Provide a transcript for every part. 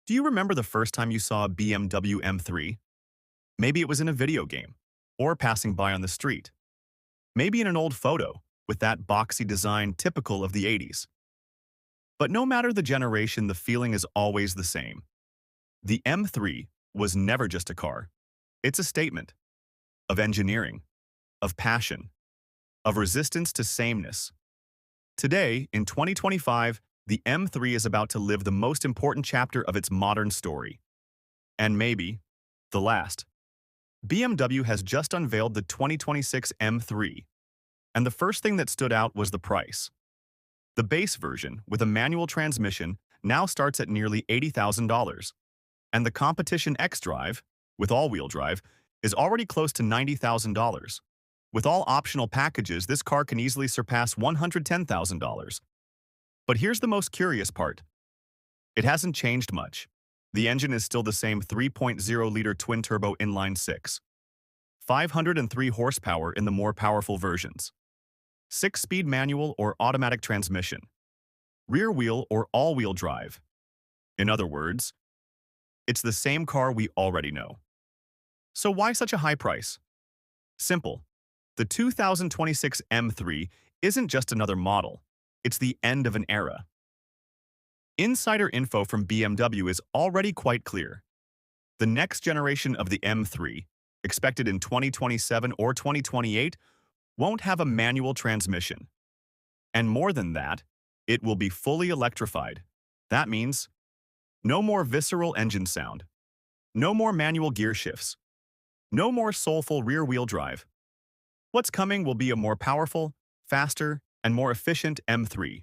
Do you remember the first time you saw a BMW M3? Maybe it was in a video game, or passing by on the street. Maybe in an old photo, with that boxy design typical of the 80s. But no matter the generation, the feeling is always the same. The M3 was never just a car. It's a statement of engineering, of passion, of resistance to sameness. Today, in 2025, the M3 is about to live the most important chapter of its modern story. And maybe the last. BMW has just unveiled the 2026 M3, and the first thing that stood out was the price. The base version, with a manual transmission, now starts at nearly $80,000, and the competition X-Drive, with all-wheel drive, is already close to $90,000. With all optional packages, this car can easily surpass $110,000. But here's the most curious part. It hasn't changed much. The engine is still the same 3.0-liter twin-turbo inline-six, 503 horsepower in the more powerful versions, 6-speed manual or automatic transmission, rear-wheel or all-wheel drive. In other words, it's the same car we already know. So why such a high price? Simple. The 2026 M3 isn't just another model. It's the end of an era. Insider info from BMW is already quite clear. The next generation of the M3, expected in 2027 or 2028, won't have a manual transmission. And more than that, it will be fully electrified. That means no more visceral engine sound, no more manual gear shifts, no more soulful rear-wheel drive. What's coming will be a more powerful, faster, and more efficient M3.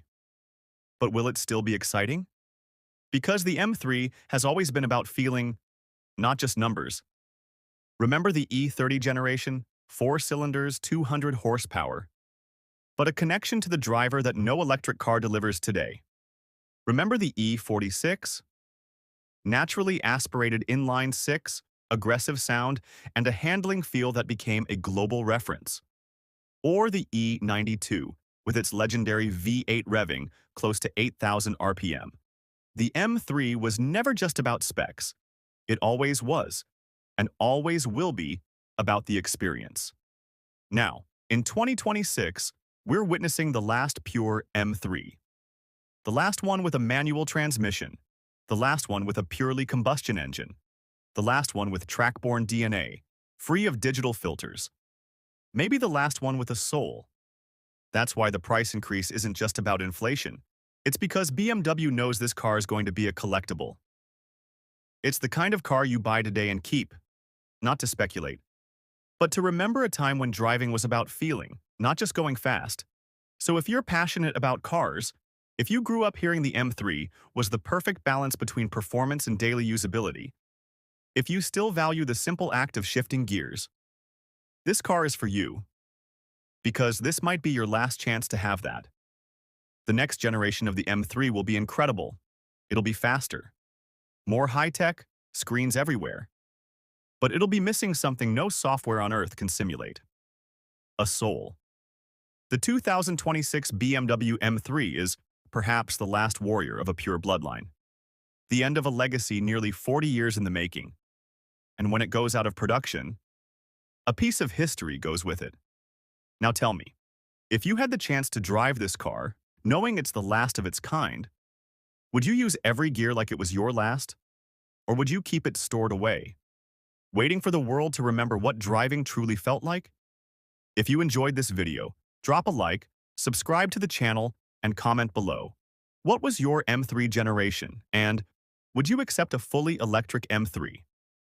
But will it still be exciting? Because the M3 has always been about feeling, not just numbers. Remember the E30 generation? 4 cylinders, 200 horsepower. But a connection to the driver that no electric car delivers today. Remember the E46? Naturally aspirated inline-six, aggressive sound, and a handling feel that became a global reference. Or the E92, with its legendary V8 revving close to 8,000 RPM. The M3 was never just about specs. It always was, and always will be, about the experience. Now, in 2026, we're witnessing the last pure M3. The last one with a manual transmission. The last one with a purely combustion engine. The last one with track-borne DNA, free of digital filters. Maybe the last one with a soul. That's why the price increase isn't just about inflation. It's because BMW knows this car is going to be a collectible. It's the kind of car you buy today and keep, not to speculate, but to remember a time when driving was about feeling, not just going fast. So if you're passionate about cars, if you grew up hearing the M3 was the perfect balance between performance and daily usability, if you still value the simple act of shifting gears, this car is for you. Because this might be your last chance to have that. The next generation of the M3 will be incredible. It'll be faster, more high-tech, screens everywhere. But it'll be missing something no software on Earth can simulate. A soul. The 2026 BMW M3 is perhaps the last warrior of a pure bloodline. The end of a legacy nearly 40 years in the making. And when it goes out of production, a piece of history goes with it. Now tell me, if you had the chance to drive this car, knowing it's the last of its kind, would you use every gear like it was your last? Or would you keep it stored away, waiting for the world to remember what driving truly felt like? If you enjoyed this video, drop a like, subscribe to the channel, and comment below. What was your M3 generation, and would you accept a fully electric M3?